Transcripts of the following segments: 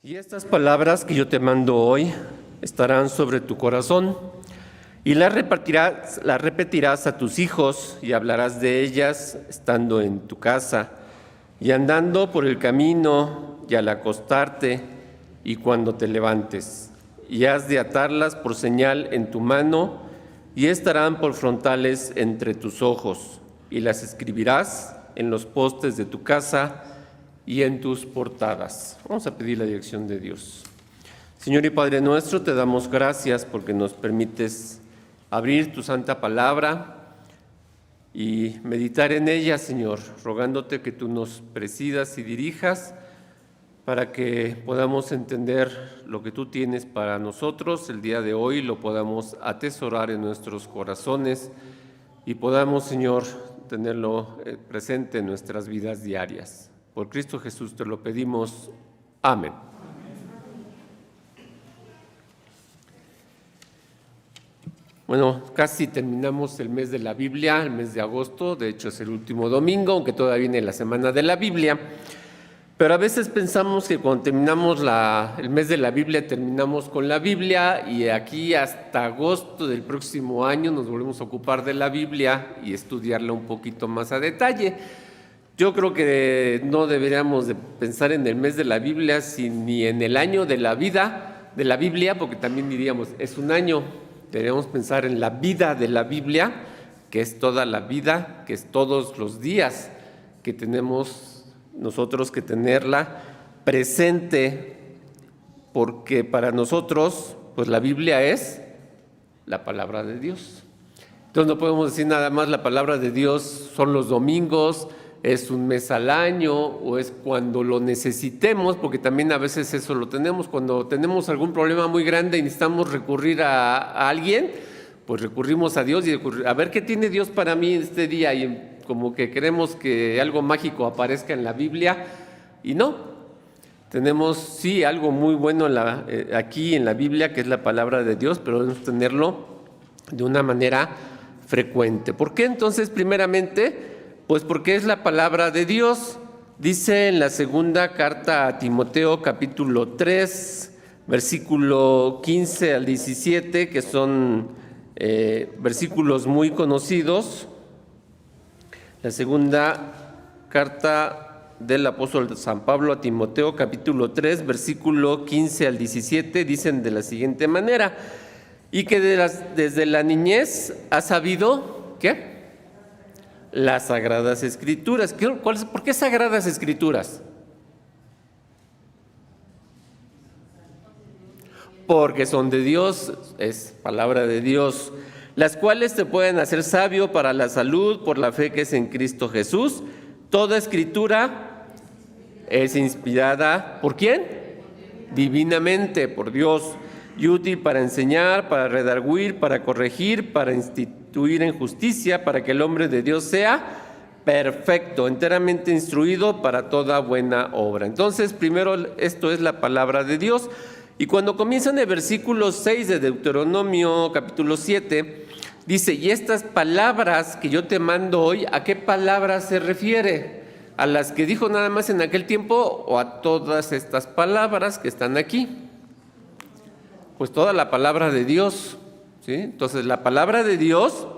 Y estas palabras que yo te mando hoy estarán sobre tu corazón, y las repetirás a tus hijos, y hablarás de ellas estando en tu casa, y andando por el camino, y al acostarte, y cuando te levantes. Y has de atarlas por señal en tu mano, y estarán por frontales entre tus ojos, y las escribirás en los postes de tu casa y en tus portadas. Vamos a pedir la dirección de Dios. Señor y Padre nuestro, te damos gracias porque nos permites abrir tu santa palabra y meditar en ella, Señor, rogándote que tú nos presidas y dirijas para que podamos entender lo que tú tienes para nosotros el día de hoy, lo podamos atesorar en nuestros corazones y podamos, Señor, tenerlo presente en nuestras vidas diarias. Por Cristo Jesús te lo pedimos. Amén. Bueno, casi terminamos el mes de la Biblia, el mes de agosto. De hecho, es el último domingo, aunque todavía viene la semana de la Biblia. Pero a veces pensamos que cuando terminamos el mes de la Biblia, terminamos con la Biblia, y aquí hasta agosto del próximo año nos volvemos a ocupar de la Biblia y estudiarla un poquito más a detalle. Yo creo que no deberíamos de pensar en el mes de la Biblia, ni en el año de la vida de la Biblia, porque también diríamos, es un año. Deberíamos pensar en la vida de la Biblia, que es toda la vida, que es todos los días que tenemos nosotros que tenerla presente, porque para nosotros, pues la Biblia es la palabra de Dios. Entonces no podemos decir nada más la palabra de Dios son los domingos, es un mes al año o es cuando lo necesitemos, porque también a veces eso lo tenemos. Cuando tenemos algún problema muy grande y necesitamos recurrir a alguien, pues recurrimos a Dios y a ver qué tiene Dios para mí este día, y como que queremos que algo mágico aparezca en la Biblia, y no. Tenemos sí algo muy bueno aquí en la Biblia, que es la palabra de Dios, pero debemos tenerlo de una manera frecuente. ¿Por qué entonces? Primeramente, pues porque es la palabra de Dios. Dice en la segunda carta a Timoteo, capítulo 3, versículo 15 al 17, que son versículos muy conocidos. La segunda carta del apóstol San Pablo a Timoteo, capítulo 3, versículo 15 al 17, dicen de la siguiente manera: y que desde la niñez has sabido, ¿qué? Las Sagradas Escrituras. ¿Por qué Sagradas Escrituras? Porque son de Dios, es palabra de Dios, las cuales te pueden hacer sabio para la salud por la fe que es en Cristo Jesús. Toda Escritura es inspirada, ¿por quién? Divinamente, por Dios, y útil para enseñar, para redarguir, para corregir, para instituir en justicia, para que el hombre de Dios sea perfecto, enteramente instruido para toda buena obra. Entonces, primero, esto es la palabra de Dios. Y cuando comienza en el versículo 6 de Deuteronomio, capítulo 7, dice: y estas palabras que yo te mando hoy, ¿a qué palabras se refiere? ¿A las que dijo nada más en aquel tiempo o a todas estas palabras que están aquí? Pues toda la palabra de Dios, ¿sí? Entonces la palabra de Dios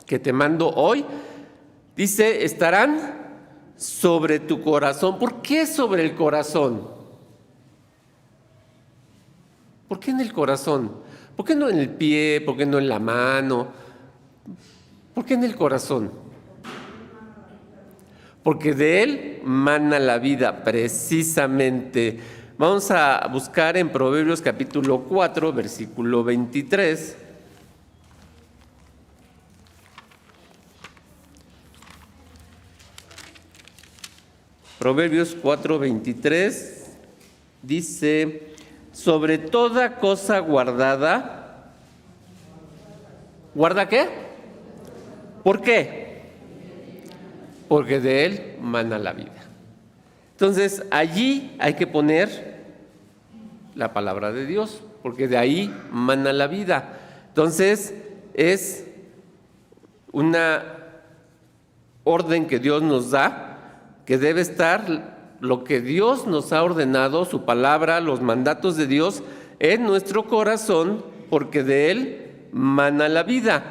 que te mando hoy, dice, estarán sobre tu corazón. ¿Por qué sobre el corazón? ¿Por qué en el corazón? ¿Por qué no en el pie? ¿Por qué no en la mano? ¿Por qué en el corazón? Porque de él mana la vida, precisamente. Vamos a buscar en Proverbios capítulo 4, versículo 23. Proverbios 4, 23 dice: sobre toda cosa guardada. ¿Guarda qué? ¿Por qué? Porque de él mana la vida. Entonces, allí hay que poner la palabra de Dios, porque de ahí mana la vida. Entonces, es una orden que Dios nos da, que debe estar lo que Dios nos ha ordenado, su palabra, los mandatos de Dios en nuestro corazón, porque de Él mana la vida.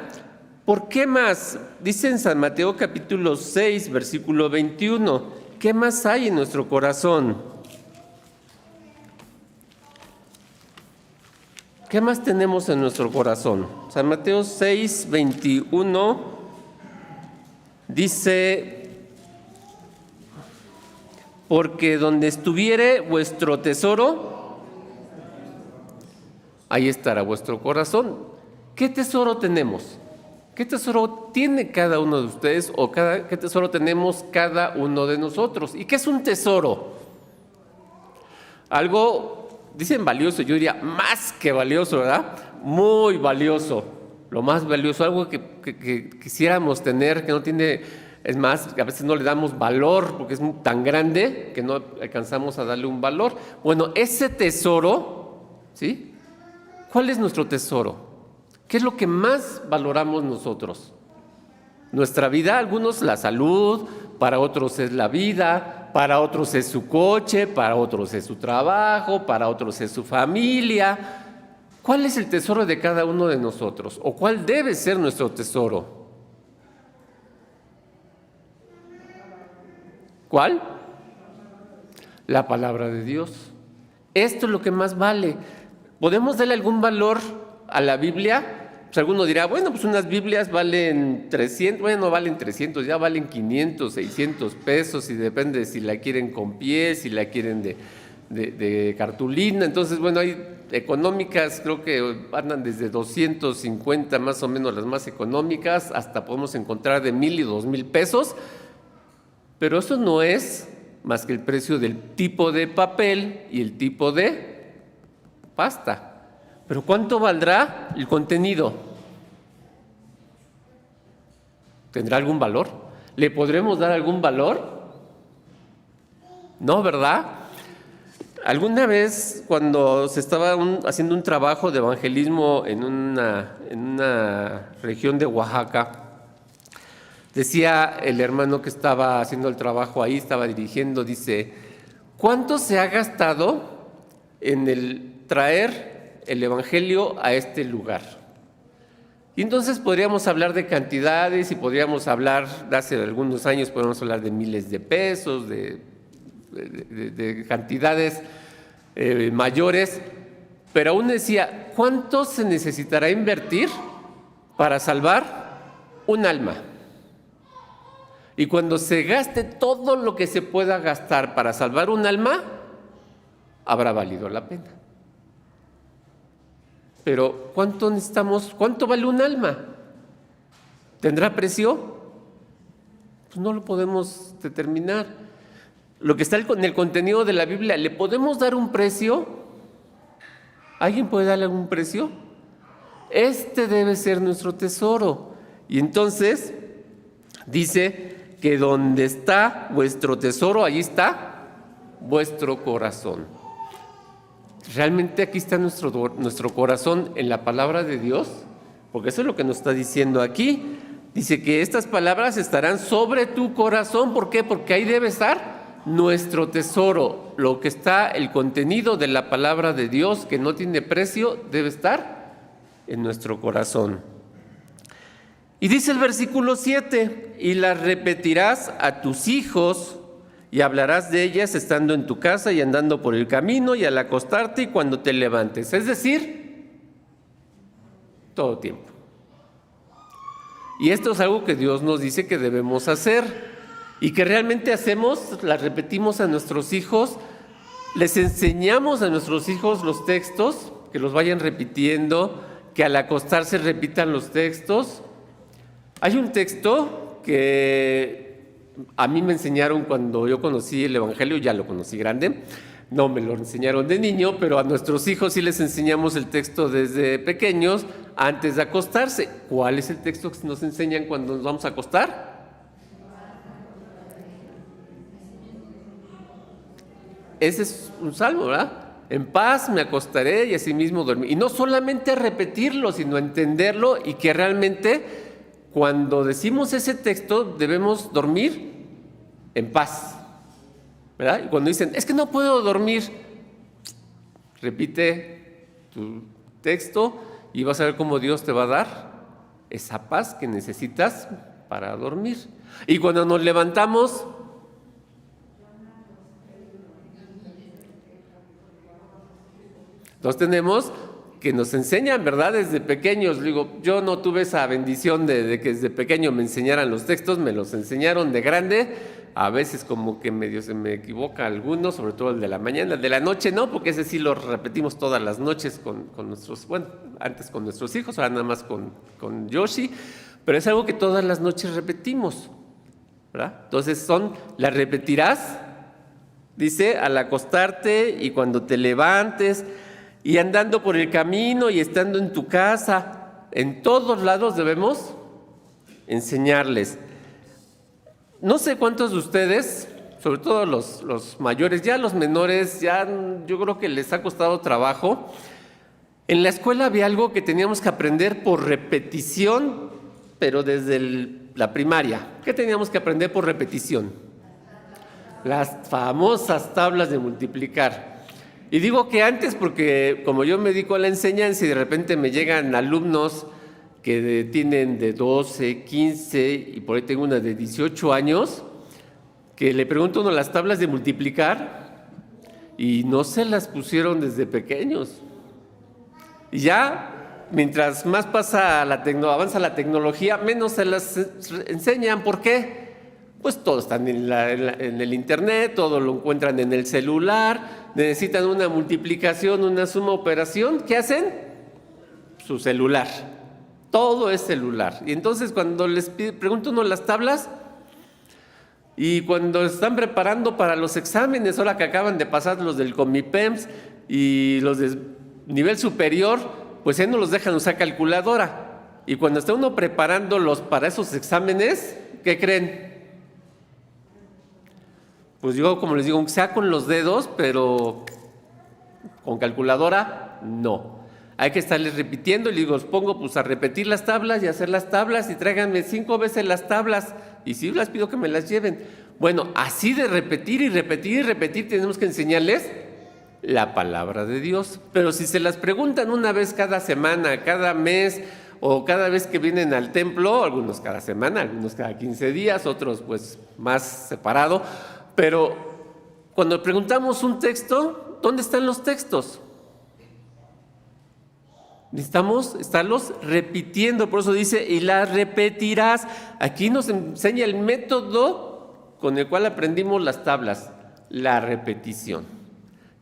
¿Por qué más? Dice en San Mateo capítulo 6, versículo 21, ¿qué más hay en nuestro corazón? ¿Qué más tenemos en nuestro corazón? San Mateo 6, 21 dice: porque donde estuviere vuestro tesoro, ahí estará vuestro corazón. ¿Qué tesoro tenemos? ¿Qué tesoro tiene cada uno de ustedes o qué tesoro tenemos cada uno de nosotros? ¿Y qué es un tesoro? Algo, dicen valioso, yo diría más que valioso, ¿verdad? Muy valioso, lo más valioso, algo que quisiéramos tener, que no tiene... Es más, a veces no le damos valor porque es tan grande que no alcanzamos a darle un valor. Bueno, ese tesoro, ¿sí? ¿Cuál es nuestro tesoro? ¿Qué es lo que más valoramos nosotros? Nuestra vida, algunos la salud, para otros es la vida, para otros es su coche, para otros es su trabajo, para otros es su familia. ¿Cuál es el tesoro de cada uno de nosotros? ¿O cuál debe ser nuestro tesoro? ¿Cuál? La palabra de Dios. Esto es lo que más vale. ¿Podemos darle algún valor a la Biblia? Pues alguno dirá, bueno, pues unas Biblias valen 300, bueno, valen 300, ya valen 500, 600 pesos, y depende si la quieren con pies, si la quieren de cartulina. Entonces, bueno, hay económicas, creo que andan desde 250 más o menos las más económicas, hasta podemos encontrar de 1,000 y 2,000 pesos. Pero eso no es más que el precio del tipo de papel y el tipo de pasta. ¿Pero cuánto valdrá el contenido? ¿Tendrá algún valor? ¿Le podremos dar algún valor? No, ¿verdad? Alguna vez, cuando se estaba haciendo un trabajo de evangelismo en una región de Oaxaca, decía el hermano que estaba haciendo el trabajo ahí, estaba dirigiendo, dice: ¿cuánto se ha gastado en el traer el evangelio a este lugar? Y entonces podríamos hablar de cantidades y podríamos hablar, de hace algunos años podríamos hablar de miles de pesos, de cantidades mayores, pero aún decía, ¿cuánto se necesitará invertir para salvar un alma? Y cuando se gaste todo lo que se pueda gastar para salvar un alma, habrá valido la pena. Pero ¿cuánto necesitamos? ¿Cuánto vale un alma? ¿Tendrá precio? Pues no lo podemos determinar. Lo que está en el contenido de la Biblia, ¿le podemos dar un precio? ¿Alguien puede darle algún precio? Este debe ser nuestro tesoro. Y entonces dice que donde está vuestro tesoro, allí está vuestro corazón. ¿Realmente aquí está nuestro corazón en la palabra de Dios? Porque eso es lo que nos está diciendo aquí. Dice que estas palabras estarán sobre tu corazón. ¿Por qué? Porque ahí debe estar nuestro tesoro. Lo que está, el contenido de la palabra de Dios, que no tiene precio, debe estar en nuestro corazón. Y dice el versículo 7, y las repetirás a tus hijos y hablarás de ellas estando en tu casa y andando por el camino y al acostarte y cuando te levantes. Es decir, todo tiempo. Y esto es algo que Dios nos dice que debemos hacer y que realmente hacemos, las repetimos a nuestros hijos, les enseñamos a nuestros hijos los textos, que los vayan repitiendo, que al acostarse repitan los textos. Hay un texto que a mí me enseñaron cuando yo conocí el Evangelio, ya lo conocí grande, no me lo enseñaron de niño, pero a nuestros hijos sí les enseñamos el texto desde pequeños, antes de acostarse. ¿Cuál es el texto que nos enseñan cuando nos vamos a acostar? Ese es un salmo, ¿verdad? En paz me acostaré y asimismo dormir. Y no solamente repetirlo, sino entenderlo y que realmente... Cuando decimos ese texto, debemos dormir en paz. ¿verdad? Y cuando dicen, es que no puedo dormir, repite tu texto y vas a ver cómo Dios te va a dar esa paz que necesitas para dormir. Y cuando nos levantamos, entonces tenemos que nos enseñan, ¿verdad? Desde pequeños. Digo, yo no tuve esa bendición de que desde pequeño me enseñaran los textos, me los enseñaron de grande. A veces como que medio se me equivoca algunos, sobre todo el de la mañana. El de la noche no, porque ese sí lo repetimos todas las noches con nuestros, bueno, antes con nuestros hijos, ahora nada más con Yoshi. Pero es algo que todas las noches repetimos, ¿verdad? Entonces las repetirás, dice, al acostarte y cuando te levantes, y andando por el camino y estando en tu casa, en todos lados debemos enseñarles. No sé cuántos de ustedes, sobre todo los mayores, ya los menores, ya yo creo que les ha costado trabajo. En la escuela había algo que teníamos que aprender por repetición, pero desde la primaria. ¿Qué teníamos que aprender por repetición? Las famosas tablas de multiplicar. Y digo que antes porque como yo me dedico a la enseñanza y de repente me llegan alumnos que tienen de 12, 15 y por ahí tengo una de 18 años, que le pregunto a uno las tablas de multiplicar y no se las pusieron desde pequeños. Y ya, mientras más avanza la tecnología, menos se las enseñan. ¿Por qué? Pues todo está en el internet, todo lo encuentran en el celular, necesitan una multiplicación, una suma, operación. ¿Qué hacen? Su celular. Todo es celular. Y entonces cuando les pregunto uno las tablas, y cuando están preparando para los exámenes, ahora que acaban de pasar los del Comipems y los de nivel superior, pues ya no los dejan usar calculadora. Y cuando está uno preparándolos para esos exámenes, ¿qué creen? Pues yo, como les digo, aunque sea con los dedos, pero con calculadora, no. Hay que estarles repitiendo y les digo, os pongo pues a repetir las tablas y hacer las tablas y tráiganme 5 veces las tablas y sí las pido que me las lleven. Bueno, así de repetir y repetir y repetir tenemos que enseñarles la palabra de Dios. Pero si se las preguntan una vez cada semana, cada mes o cada vez que vienen al templo, algunos cada semana, algunos cada 15 días, otros pues más separado, pero cuando preguntamos un texto, ¿dónde están los textos? Necesitamos estarlos repitiendo, por eso dice, y las repetirás. Aquí nos enseña el método con el cual aprendimos las tablas, la repetición.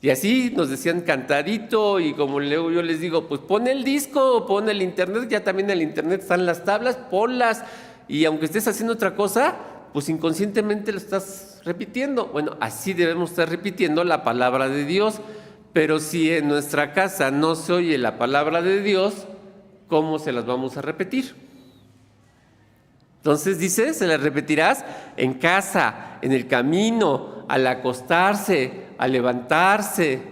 Y así nos decían cantadito, y como luego yo les digo, pues pon el disco, pon el internet, ya también en el internet están las tablas, ponlas, y aunque estés haciendo otra cosa, pues inconscientemente lo estás repitiendo. Bueno, así debemos estar repitiendo la palabra de Dios. Pero si en nuestra casa no se oye la palabra de Dios, ¿cómo se las vamos a repetir? Entonces dice, se las repetirás en casa, en el camino, al acostarse, al levantarse.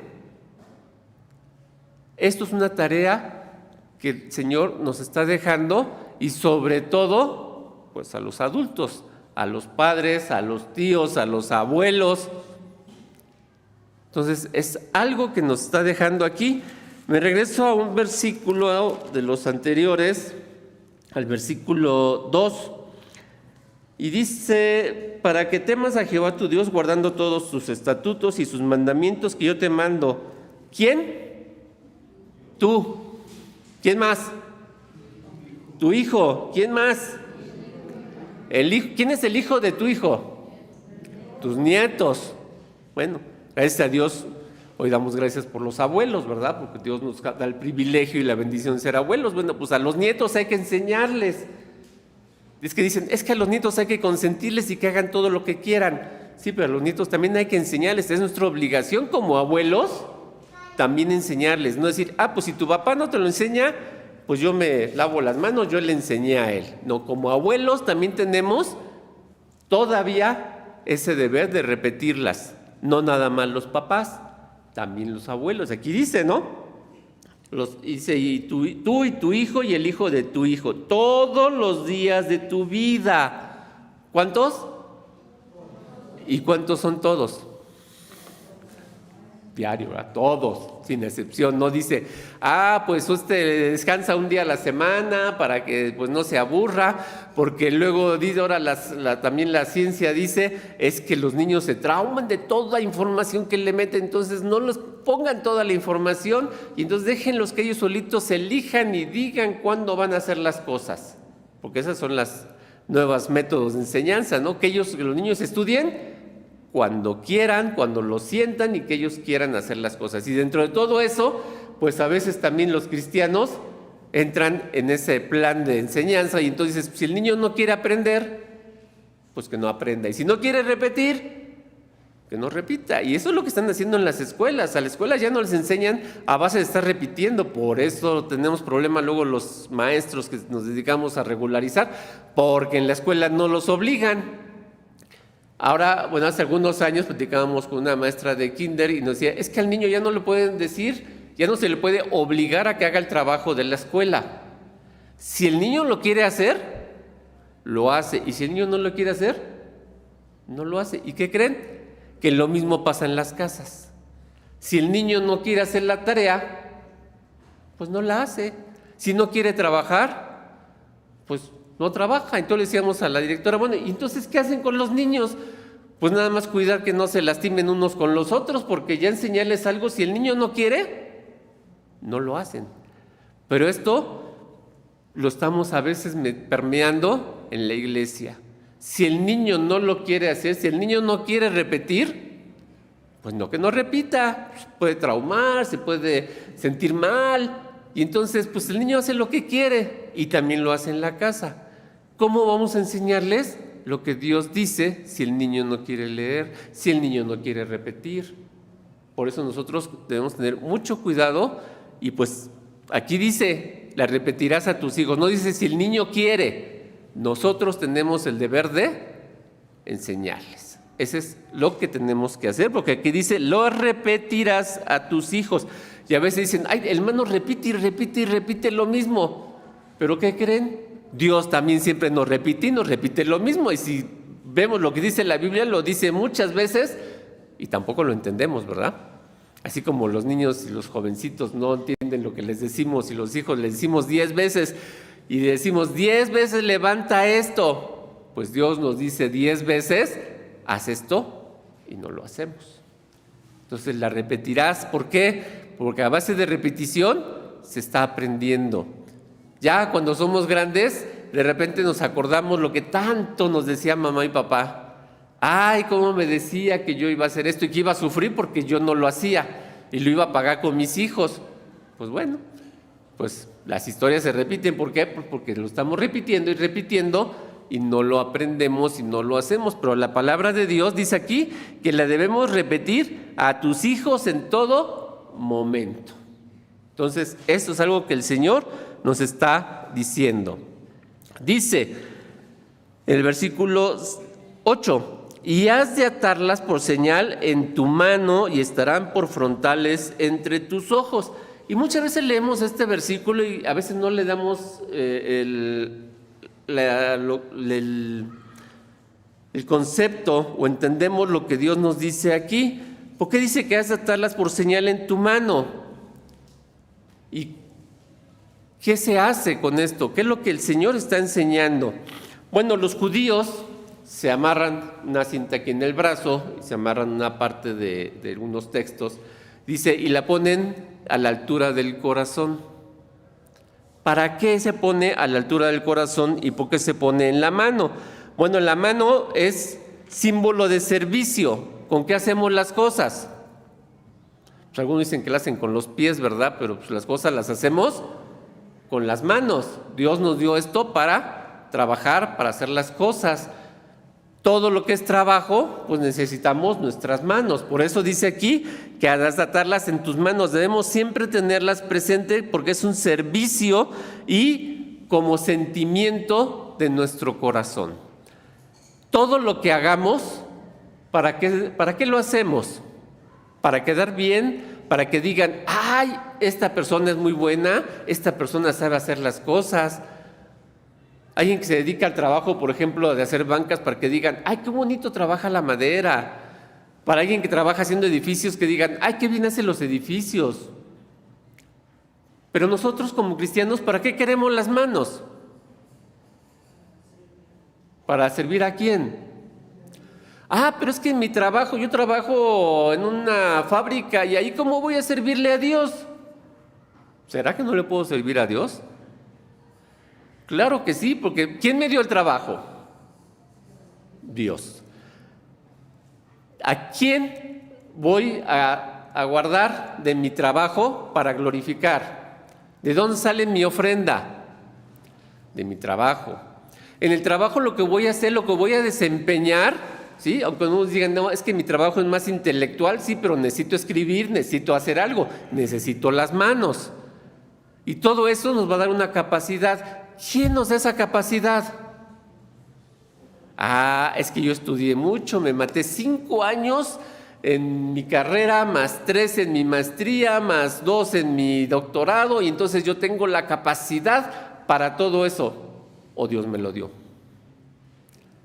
Esto es una tarea que el Señor nos está dejando y sobre todo, pues a los adultos, a los padres, a los tíos, a los abuelos. Entonces, es algo que nos está dejando aquí. Me regreso a un versículo de los anteriores, al versículo 2, y dice, para que temas a Jehová tu Dios, guardando todos sus estatutos y sus mandamientos que yo te mando. ¿Quién? Tú. ¿Quién más? Tu hijo. ¿Quién más? El hijo. ¿Quién es el hijo de tu hijo? Tus nietos. Bueno, gracias a Dios, hoy damos gracias por los abuelos, ¿verdad? Porque Dios nos da el privilegio y la bendición de ser abuelos. Bueno, pues a los nietos hay que enseñarles. Es que dicen, es que a los nietos hay que consentirles y que hagan todo lo que quieran. Sí, pero a los nietos también hay que enseñarles. Es nuestra obligación como abuelos también enseñarles. No decir, pues si tu papá no te lo enseña, pues yo me lavo las manos, yo le enseñé a él. No, como abuelos también tenemos todavía ese deber de repetirlas. No nada más los papás, también los abuelos. Aquí dice, ¿no? Dice, y tú y tu hijo y el hijo de tu hijo, todos los días de tu vida. ¿Cuántos? ¿Y cuántos son todos? diario, a todos, sin excepción. No dice, pues usted descansa un día a la semana para que pues no se aburra, porque luego dice, ahora también la ciencia dice, es que los niños se trauman de toda información que le meten, entonces no los pongan toda la información y entonces déjenlos que ellos solitos elijan y digan cuándo van a hacer las cosas, porque esas son las nuevos métodos de enseñanza, ¿no? Que los niños estudien cuando quieran, cuando lo sientan y que ellos quieran hacer las cosas. Y dentro de todo eso, pues a veces también los cristianos entran en ese plan de enseñanza y entonces si el niño no quiere aprender, pues que no aprenda. Y si no quiere repetir, que no repita. Y eso es lo que están haciendo en las escuelas. A las escuelas ya no les enseñan a base de estar repitiendo. Por eso tenemos problema luego los maestros que nos dedicamos a regularizar, porque en la escuela no los obligan. Ahora, bueno, hace algunos años platicábamos con una maestra de kinder y nos decía, es que al niño ya no le pueden decir, ya no se le puede obligar a que haga el trabajo de la escuela. Si el niño lo quiere hacer, lo hace. Y si el niño no lo quiere hacer, no lo hace. ¿Y qué creen? Que lo mismo pasa en las casas. Si el niño no quiere hacer la tarea, pues no la hace. Si no quiere trabajar, pues no trabaja. Entonces le decíamos a la directora, bueno, ¿y entonces qué hacen con los niños? Pues nada más cuidar que no se lastimen unos con los otros, porque ya enseñarles algo, si el niño no quiere, no lo hacen. Pero esto lo estamos a veces permeando en la iglesia. Si el niño no lo quiere hacer, si el niño no quiere repetir, pues no que no repita, puede traumar, se puede sentir mal, y entonces pues el niño hace lo que quiere y también lo hace en la casa. ¿Cómo vamos a enseñarles lo que Dios dice si el niño no quiere leer, si el niño no quiere repetir? Por eso nosotros debemos tener mucho cuidado y pues aquí dice, la repetirás a tus hijos, no dice si el niño quiere, nosotros tenemos el deber de enseñarles. Ese es lo que tenemos que hacer, porque aquí dice, lo repetirás a tus hijos. Y a veces dicen, ay, el hermano repite y repite y repite lo mismo. ¿Pero qué creen? Dios también siempre nos repite y nos repite lo mismo. Y si vemos lo que dice la Biblia, lo dice muchas veces y tampoco lo entendemos, ¿verdad? Así como los niños y los jovencitos no entienden lo que les decimos y los hijos les decimos 10 veces y decimos 10 veces levanta esto, pues Dios nos dice 10 veces haz esto y no lo hacemos. Entonces la repetirás, ¿por qué? Porque a base de repetición se está aprendiendo. Ya cuando somos grandes, de repente nos acordamos lo que tanto nos decía mamá y papá. Ay, cómo me decía que yo iba a hacer esto y que iba a sufrir porque yo no lo hacía y lo iba a pagar con mis hijos. Pues bueno, pues las historias se repiten. ¿Por qué? Pues porque lo estamos repitiendo y repitiendo y no lo aprendemos y no lo hacemos. Pero la palabra de Dios dice aquí que la debemos repetir a tus hijos en todo momento. Entonces, eso es algo que el Señor nos está diciendo. Dice el versículo 8, y has de atarlas por señal en tu mano y estarán por frontales entre tus ojos. Y muchas veces leemos este versículo y a veces no le damos el concepto o entendemos lo que Dios nos dice aquí. ¿Por qué dice que has de atarlas por señal en tu mano? ¿Y qué se hace con esto? ¿Qué es lo que el Señor está enseñando? Bueno, los judíos se amarran una cinta aquí en el brazo, y se amarran una parte de unos textos, dice, y la ponen a la altura del corazón. ¿Para qué se pone a la altura del corazón y por qué se pone en la mano? Bueno, la mano es símbolo de servicio. ¿Con qué hacemos las cosas? Pues algunos dicen que las hacen con los pies, ¿verdad? Pero pues las cosas las hacemos con las manos. Dios nos dio esto para trabajar, para hacer las cosas. Todo lo que es trabajo, pues necesitamos nuestras manos. Por eso dice aquí que has de atarlas en tus manos. Debemos siempre tenerlas presentes porque es un servicio y como sentimiento de nuestro corazón. Todo lo que hagamos, ¿para qué lo hacemos? Para quedar bien, para que digan, ay, esta persona es muy buena, esta persona sabe hacer las cosas. Alguien que se dedica al trabajo, por ejemplo, de hacer bancas, para que digan, ay, qué bonito trabaja la madera. Para alguien que trabaja haciendo edificios, que digan, ¡ay, qué bien hacen los edificios! Pero nosotros como cristianos, ¿para qué queremos las manos? ¿Para servir a quién? Pero es que en mi trabajo, yo trabajo en una fábrica y ahí ¿cómo voy a servirle a Dios? ¿Será que no le puedo servir a Dios? Claro que sí, porque ¿quién me dio el trabajo? Dios. ¿A quién voy a guardar de mi trabajo para glorificar? ¿De dónde sale mi ofrenda? De mi trabajo. En el trabajo lo que voy a hacer, lo que voy a desempeñar, ¿sí? Aunque unos digan, no, es que mi trabajo es más intelectual, sí, pero necesito escribir, necesito hacer algo, necesito las manos. Y todo eso nos va a dar una capacidad. ¿Quién nos da esa capacidad? Es que yo estudié mucho, me maté 5 años en mi carrera, más 3 en mi maestría, más 2 en mi doctorado, y entonces yo tengo la capacidad para todo eso. O Dios me lo dio.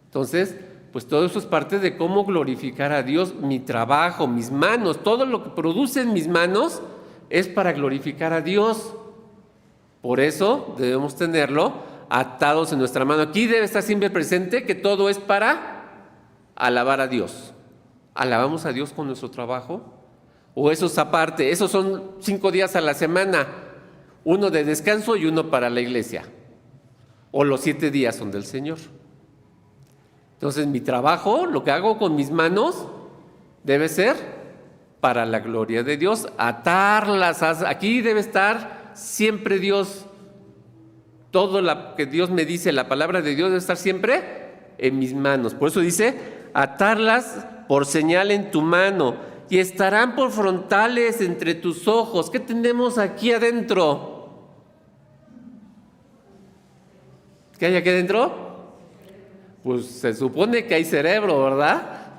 Entonces, pues todo eso es parte de cómo glorificar a Dios. Mi trabajo, mis manos, todo lo que producen mis manos es para glorificar a Dios. Por eso debemos tenerlo atados en nuestra mano. Aquí debe estar siempre presente que todo es para alabar a Dios. ¿Alabamos a Dios con nuestro trabajo? ¿O eso es aparte? Esos son 5 días a la semana, uno de descanso y uno para la iglesia. O los 7 días son del Señor. Entonces mi trabajo, lo que hago con mis manos, debe ser para la gloria de Dios. Atarlas, aquí debe estar siempre Dios. Todo lo que Dios me dice, la palabra de Dios debe estar siempre en mis manos. Por eso dice, atarlas por señal en tu mano y estarán por frontales entre tus ojos. ¿Qué tenemos aquí adentro? ¿Qué hay aquí adentro? Pues se supone que hay cerebro, ¿verdad?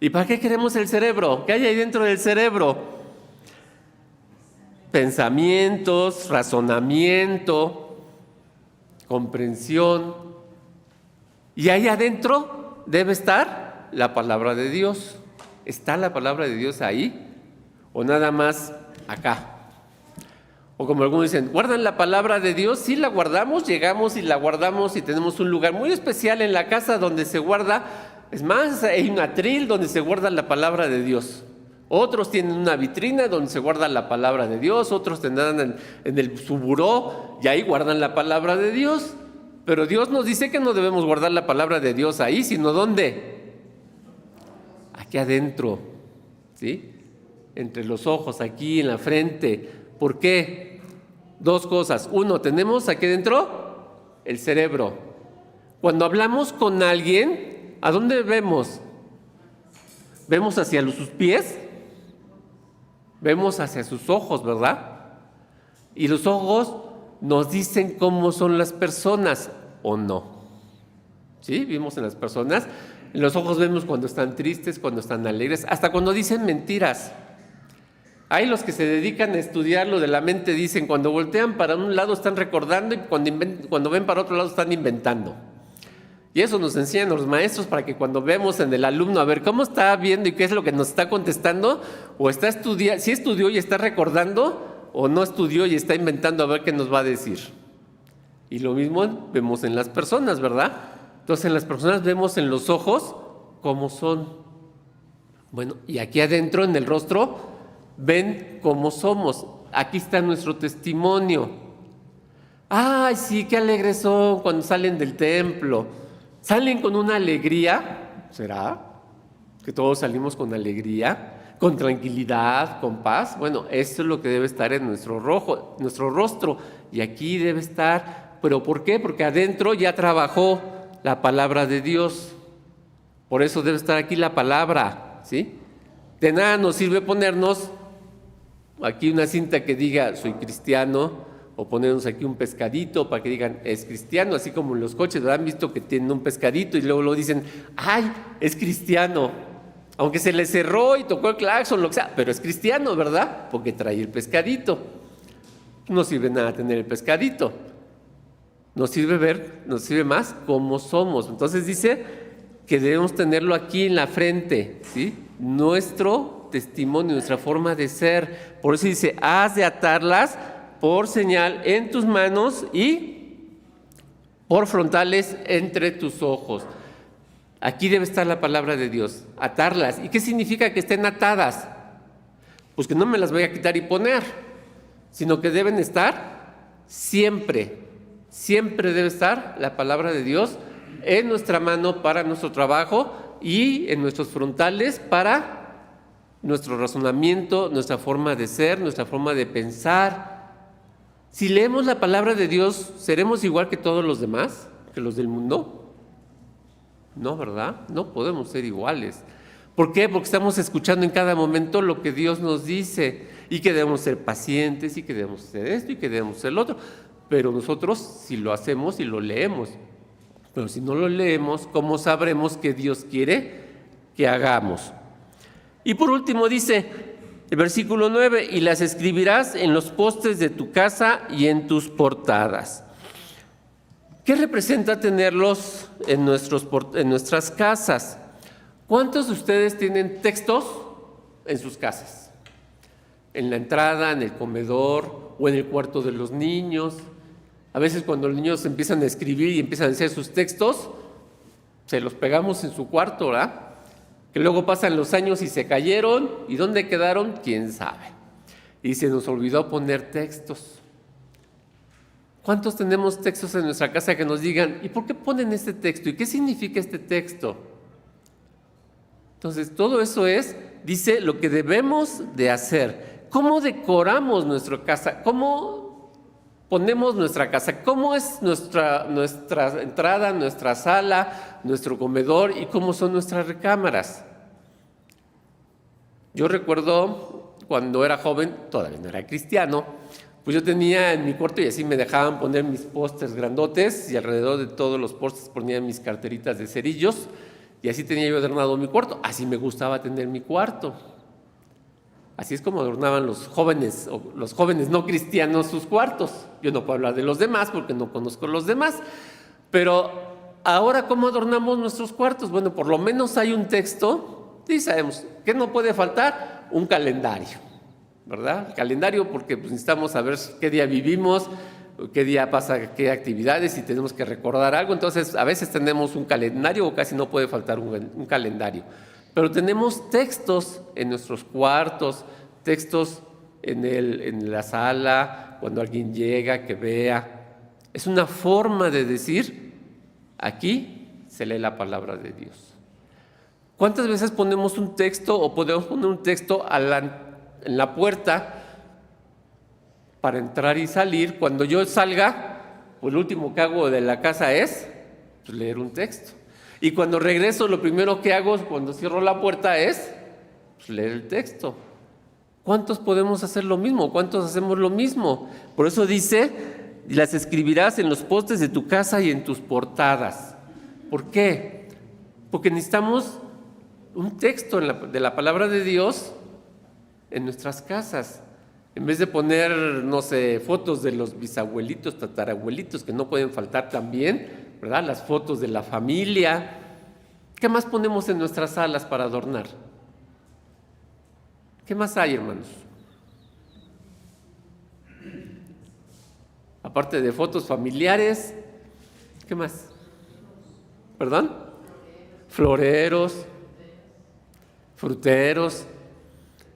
¿Y para qué queremos el cerebro? ¿Qué hay ahí dentro del cerebro? Pensamientos, razonamiento, comprensión. Y ahí adentro debe estar la palabra de Dios. ¿Está la palabra de Dios ahí? ¿O nada más acá? O como algunos dicen, ¿guardan la palabra de Dios? Sí, la guardamos, llegamos y la guardamos y tenemos un lugar muy especial en la casa donde se guarda. Es más, hay un atril donde se guarda la palabra de Dios. Otros tienen una vitrina donde se guarda la palabra de Dios, otros tendrán en su buró y ahí guardan la palabra de Dios. Pero Dios nos dice que no debemos guardar la palabra de Dios ahí, sino ¿dónde? Aquí adentro, ¿sí? Entre los ojos, aquí en la frente. ¿Por qué? 2 cosas. 1, tenemos aquí adentro el cerebro. Cuando hablamos con alguien, ¿a dónde vemos? ¿Vemos hacia sus pies? Vemos hacia sus ojos, ¿verdad? Y los ojos nos dicen cómo son las personas, ¿o no? ¿Sí? Vimos en las personas. En los ojos vemos cuando están tristes, cuando están alegres, hasta cuando dicen mentiras. Hay los que se dedican a estudiar lo de la mente, dicen, cuando voltean para un lado están recordando y cuando ven para otro lado están inventando. Y eso nos enseñan los maestros para que cuando vemos en el alumno, a ver cómo está viendo y qué es lo que nos está contestando, o está estudiando, si estudió y está recordando, o no estudió y está inventando a ver qué nos va a decir. Y lo mismo vemos en las personas, ¿verdad? Entonces en las personas vemos en los ojos cómo son. Bueno, y aquí adentro en el rostro ven cómo somos. Aquí está nuestro testimonio. Ay, sí, qué alegres son cuando salen del templo. Salen con una alegría. ¿Será que todos salimos con alegría, con tranquilidad, con paz? Bueno, eso es lo que debe estar en nuestro rostro. Y aquí debe estar. ¿Pero por qué? Porque adentro ya trabajó la palabra de Dios. Por eso debe estar aquí la palabra, ¿sí? De nada nos sirve ponernos aquí una cinta que diga soy cristiano, o ponernos aquí un pescadito para que digan es cristiano, así como en los coches, ¿verdad? Han visto que tienen un pescadito y luego lo dicen, ¡ay, es cristiano! Aunque se le cerró y tocó el claxon, lo que sea, pero es cristiano, ¿verdad? Porque trae el pescadito. No sirve nada tener el pescadito. Nos sirve más cómo somos. Entonces dice que debemos tenerlo aquí en la frente, ¿sí? Nuestro testimonio, nuestra forma de ser. Por eso dice, has de atarlas por señal en tus manos y por frontales entre tus ojos. Aquí debe estar la palabra de Dios, atarlas. ¿Y qué significa que estén atadas? Pues que no me las voy a quitar y poner, sino que deben estar siempre. Siempre debe estar la palabra de Dios en nuestra mano para nuestro trabajo y en nuestros frontales para nuestro razonamiento, nuestra forma de ser, nuestra forma de pensar. Si leemos la palabra de Dios, ¿seremos igual que todos los demás, que los del mundo? No, ¿verdad? No podemos ser iguales. ¿Por qué? Porque estamos escuchando en cada momento lo que Dios nos dice y que debemos ser pacientes y que debemos hacer esto y que debemos hacer lo otro. Pero nosotros si lo hacemos y lo leemos. Pero si no lo leemos, ¿cómo sabremos que Dios quiere que hagamos? Y por último dice el versículo 9, y las escribirás en los postes de tu casa y en tus portadas. ¿Qué representa tenerlos en nuestras casas? ¿Cuántos de ustedes tienen textos en sus casas? En la entrada, en el comedor o en el cuarto de los niños. A veces cuando los niños empiezan a escribir y empiezan a hacer sus textos, se los pegamos en su cuarto, ¿verdad? Que luego pasan los años y se cayeron. ¿Y dónde quedaron? ¿Quién sabe? Y se nos olvidó poner textos. ¿Cuántos tenemos textos en nuestra casa que nos digan, ¿y por qué ponen este texto? ¿Y qué significa este texto? Entonces, todo eso dice lo que debemos de hacer. ¿Cómo decoramos nuestra casa? ¿Cómo ponemos nuestra casa? ¿Cómo es nuestra entrada, nuestra sala, nuestro comedor y cómo son nuestras recámaras? Yo recuerdo cuando era joven, todavía no era cristiano, pues yo tenía en mi cuarto y así me dejaban poner mis pósters grandotes y alrededor de todos los pósters ponía mis carteritas de cerillos y así tenía yo adornado mi cuarto. Así me gustaba tener mi cuarto. Así es como adornaban los jóvenes no cristianos sus cuartos. Yo no puedo hablar de los demás porque no conozco los demás. Pero ahora, ¿cómo adornamos nuestros cuartos? Bueno, por lo menos hay un texto y sabemos que no puede faltar un calendario. ¿Verdad? El calendario, porque pues, necesitamos saber qué día vivimos, qué día pasa, qué actividades y tenemos que recordar algo. Entonces, a veces tenemos un calendario o casi no puede faltar un calendario. Pero tenemos textos en nuestros cuartos, textos en la sala, cuando alguien llega, que vea. Es una forma de decir, aquí se lee la palabra de Dios. ¿Cuántas veces ponemos un texto o podemos poner un texto en la puerta para entrar y salir? Cuando yo salga, pues lo último que hago de la casa es pues, leer un texto. Y cuando regreso, lo primero que hago cuando cierro la puerta es pues, leer el texto. ¿Cuántos podemos hacer lo mismo? ¿Cuántos hacemos lo mismo? Por eso dice, las escribirás en los postes de tu casa y en tus portadas. ¿Por qué? Porque necesitamos un texto de la palabra de Dios en nuestras casas, en vez de poner, no sé, fotos de los bisabuelitos, tatarabuelitos, que no pueden faltar también, ¿verdad? Las fotos de la familia. ¿Qué más ponemos en nuestras salas para adornar? ¿Qué más hay, hermanos? Aparte de fotos familiares, ¿qué más? ¿Perdón? Floreros, fruteros.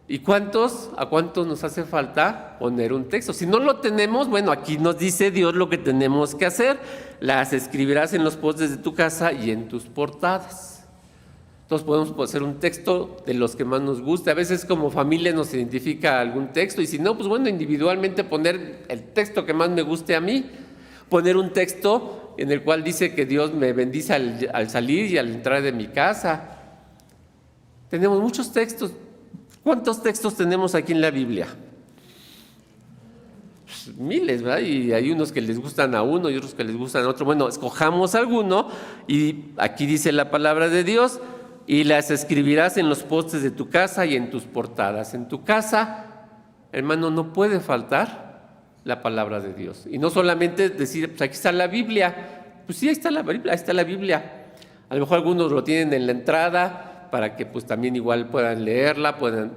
¿Y a cuántos nos hace falta poner un texto? Si no lo tenemos, bueno, aquí nos dice Dios lo que tenemos que hacer. Las escribirás en los postes de tu casa y en tus portadas. Entonces podemos hacer un texto de los que más nos guste. A veces como familia nos identifica algún texto y si no, pues bueno, individualmente poner el texto que más me guste a mí. Poner un texto en el cual dice que Dios me bendice al salir y al entrar de mi casa. Tenemos muchos textos. ¿Cuántos textos tenemos aquí en la Biblia? Pues, miles, ¿verdad? Y hay unos que les gustan a uno y otros que les gustan a otro. Bueno, escojamos alguno y aquí dice la palabra de Dios, y las escribirás en los postes de tu casa y en tus portadas. En tu casa, hermano, no puede faltar la palabra de Dios. Y no solamente decir, pues aquí está la Biblia. Pues sí, ahí está la Biblia, ahí está la Biblia. A lo mejor algunos lo tienen en la entrada para que pues también igual puedan leerla, puedan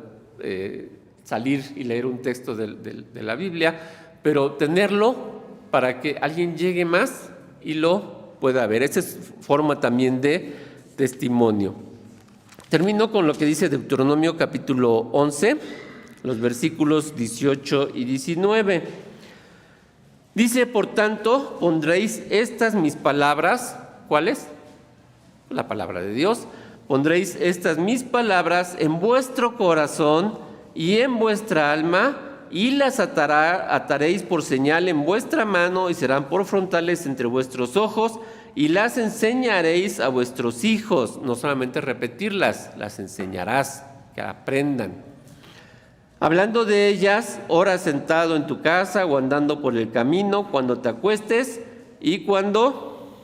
salir y leer un texto de la Biblia, pero tenerlo para que alguien llegue más y lo pueda ver. Esa es forma también de testimonio. Termino con lo que dice Deuteronomio capítulo 11, los versículos 18 y 19. Dice, por tanto, pondréis estas mis palabras, ¿cuáles? La palabra de Dios. Pondréis estas mis palabras en vuestro corazón y en vuestra alma, y las ataréis por señal en vuestra mano, y serán por frontales entre vuestros ojos, y las enseñaréis a vuestros hijos. No solamente repetirlas, las enseñarás, que aprendan. Hablando de ellas, ora sentado en tu casa o andando por el camino, cuando te acuestes y cuando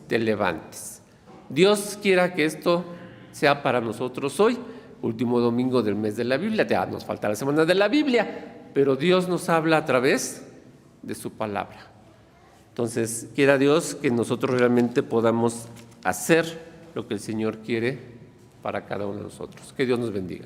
te levantes. Dios quiera que esto sea para nosotros hoy, último domingo del mes de la Biblia. Ya nos falta la semana de la Biblia, pero Dios nos habla a través de su palabra. Entonces, quiera Dios que nosotros realmente podamos hacer lo que el Señor quiere para cada uno de nosotros. Que Dios nos bendiga.